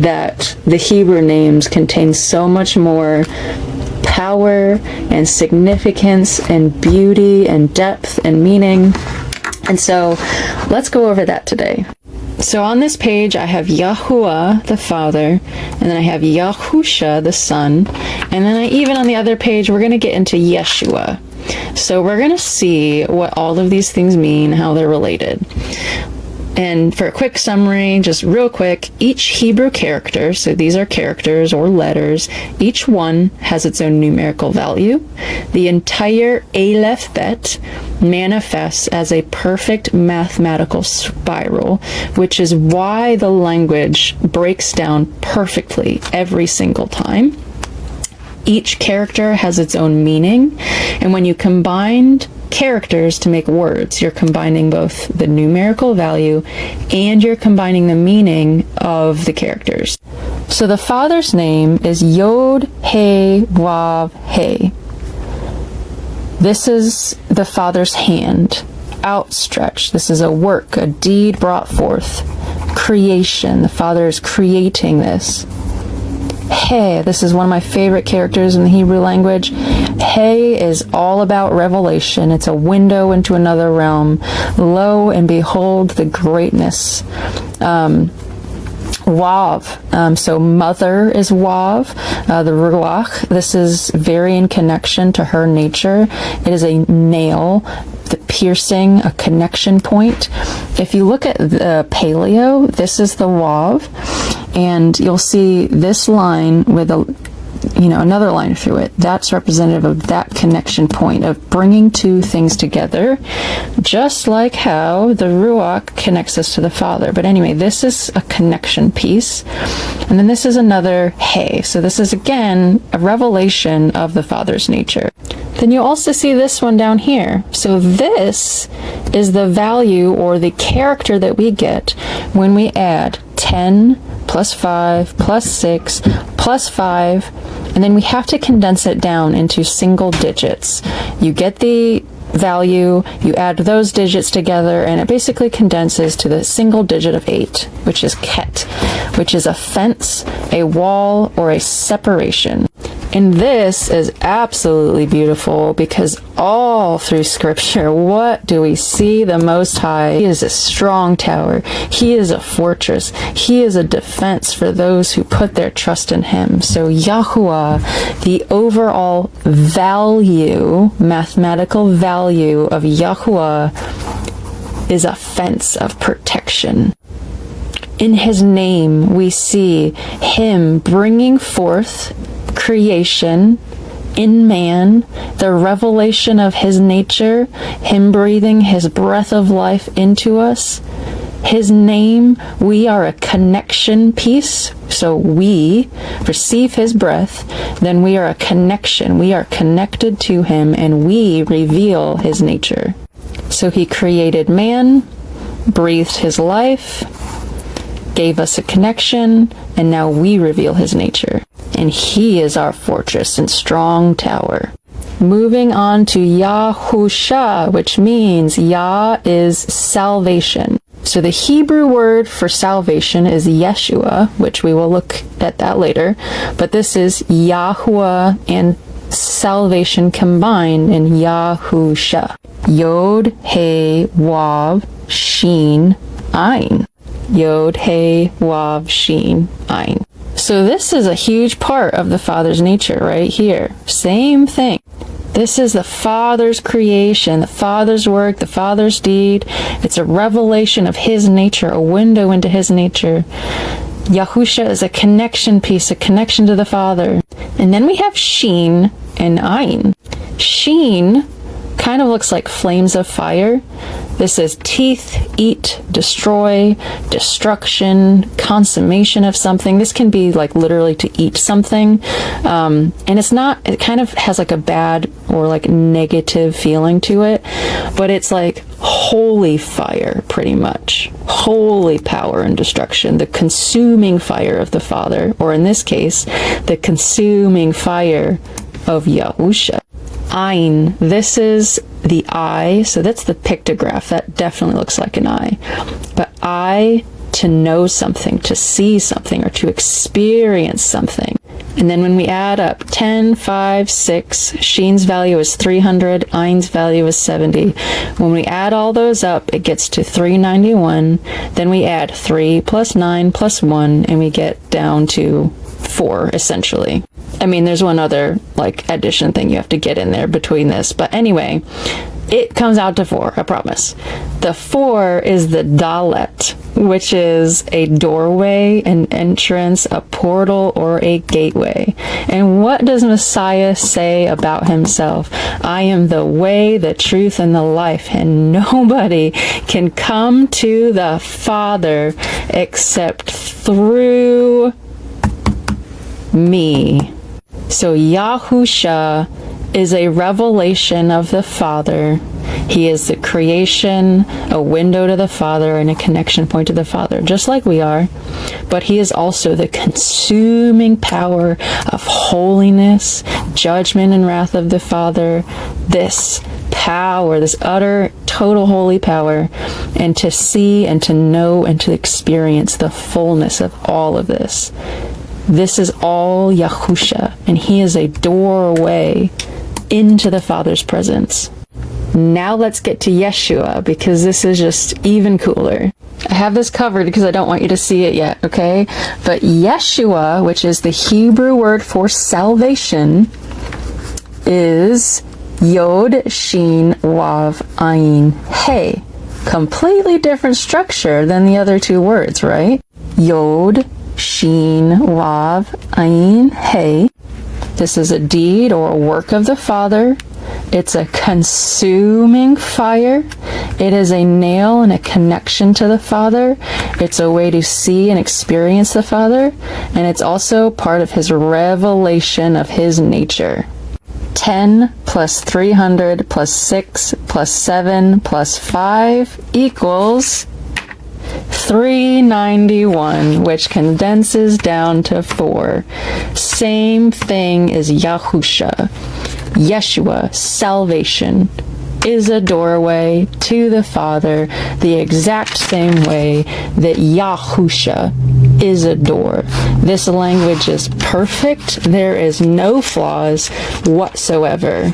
that the Hebrew names contain so much more power and significance and beauty and depth and meaning. And so let's go over that today. So on this page, I have Yahuwah, the Father, and then I have Yahusha, the Son, and then even on the other page, we're going to get into Yeshua. So we're going to see what all of these things mean, how they're related. And for a quick summary, just real quick, each Hebrew character, so these are characters or letters, each one has its own numerical value. The entire Aleph Bet manifests as a perfect mathematical spiral, which is why the language breaks down perfectly every single time. Each character has its own meaning, and when you combine characters to make words, you're combining both the numerical value and you're combining the meaning of the characters. So the Father's name is Yod He Wav He. This is the Father's hand, outstretched. This is a work, a deed brought forth, creation. The Father is creating this. He, this is one of my favorite characters in the Hebrew language. He is all about revelation. It's a window into another realm. Lo and behold the greatness. Wav, so mother is Wav, the Ruach. This is very in connection to her nature. It is a nail, the piercing, a connection point. If you look at the paleo, this is the Wav, and you'll see this line with another line through it. That's representative of that connection point of bringing two things together, just like how the Ruach connects us to the Father. But anyway, this is a connection piece. And then this is another He. So this is, again, a revelation of the Father's nature. Then you also see this one down here. So this is the value or the character that we get when we add 10 plus 5 plus 6 plus 5, and then we have to condense it down into single digits. You get the value, you add those digits together, and it basically condenses to the single digit of 8, which is ket, which is a fence, a wall, or a separation. And this is absolutely beautiful because all through Scripture, what do we see? The Most High, He is a strong tower. He is a fortress. He is a defense for those who put their trust in Him. So Yahuwah, the overall value, mathematical value of Yahuwah, is a fence of protection. In His name, we see Him bringing forth creation in man, the revelation of His nature, Him breathing His breath of life into us. His name, we are a connection piece. So we receive His breath, then we are a connection. We are connected to Him and we reveal His nature. So He created man, breathed His life, gave us a connection, and now we reveal His nature. And He is our fortress and strong tower. Moving on to Yahusha, which means Yah is salvation. So the Hebrew word for salvation is Yeshua, which we will look at that later. But this is Yahuwah and salvation combined in Yahusha. Yod, He, Wav, Shin, Ayin. Yod, He, Wav, Shin, Ayin. So this is a huge part of the Father's nature right here. Same thing. This is the Father's creation, the Father's work, the Father's deed. It's a revelation of His nature, a window into His nature. Yahusha is a connection piece, a connection to the Father. And then we have Shin and Ayin. Shin kind of looks like flames of fire. This is teeth, eat, destroy, destruction, consummation of something. This can be like literally to eat something. And it's not, it kind of has like a bad or like negative feeling to it, but it's like holy fire, pretty much. Holy power and destruction, the consuming fire of the Father, or in this case, the consuming fire of Yahusha. Ayin, this is the eye, so that's the pictograph. That definitely looks like an eye. But eye to know something, to see something, or to experience something. And then when we add up 10, 5, 6, Sheen's value is 300, Ein's value is 70. When we add all those up, it gets to 391. Then we add 3 plus 9 plus 1, and we get down to 4, essentially. I mean, there's one other, like, addition thing you have to get in there between this. But anyway, it comes out to 4, I promise. The 4 is the Dalet, which is a doorway, an entrance, a portal, or a gateway. And what does Messiah say about himself? I am the way, the truth, and the life, and nobody can come to the Father except through me. So Yahusha is a revelation of the Father. He is the creation, a window to the Father, and a connection point to the Father, just like we are. But he is also the consuming power of holiness, judgment, and wrath of the Father. This power, this utter, total holy power, and to see and to know and to experience the fullness of all of this. This is all Yahusha, and he is a doorway into the Father's presence. Now let's get to Yeshua, because this is just even cooler. I have this covered because I don't want you to see it yet, okay? But Yeshua, which is the Hebrew word for salvation, is Yod, Shin, Wav, Ayin, Hey. Completely different structure than the other two words, right? Yod, Shin, Wav, Ayin, Hey. This is a deed or a work of the Father. It's a consuming fire. It is a nail and a connection to the Father. It's a way to see and experience the Father. And it's also part of his revelation of his nature. 10 plus 300 plus 6 plus 7 plus 5 equals 391, which condenses down to 4. Same thing as Yahusha. Yeshua, salvation, is a doorway to the Father the exact same way that Yahusha is a door. This language is perfect. There is no flaws whatsoever.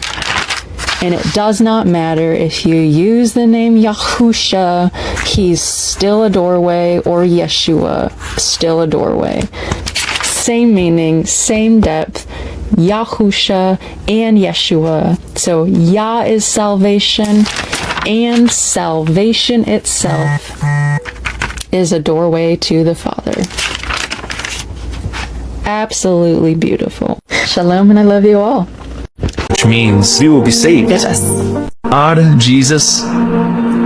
And it does not matter if you use the name Yahusha, he's still a doorway, or Yeshua, still a doorway. Same meaning, same depth, Yahusha and Yeshua. So Yah is salvation, and salvation itself is a doorway to the Father. Absolutely beautiful. Shalom, and I love you all. Which means we will be saved. Yes. God, Jesus.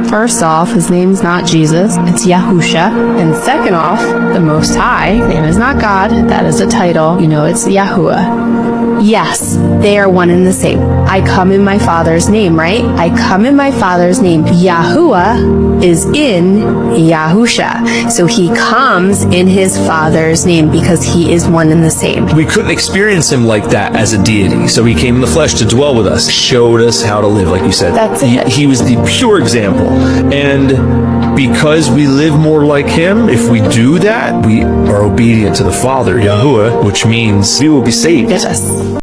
First off, his name's not Jesus, it's Yahusha. And second off, the Most High, his name is not God, that is a title. You know, it's Yahuwah. Yes, they are one and the same. I come in my Father's name, right? I come in my Father's name. Yahuwah is in Yahusha. So he comes in his Father's name because he is one and the same. We couldn't experience him like that as a deity, so he came in the flesh to dwell with us, showed us how to live, like you said. That's it. He was the pure example. And because we live more like him, if we do that, we are obedient to the Father, Yahuwah, which means we will be saved. Yes.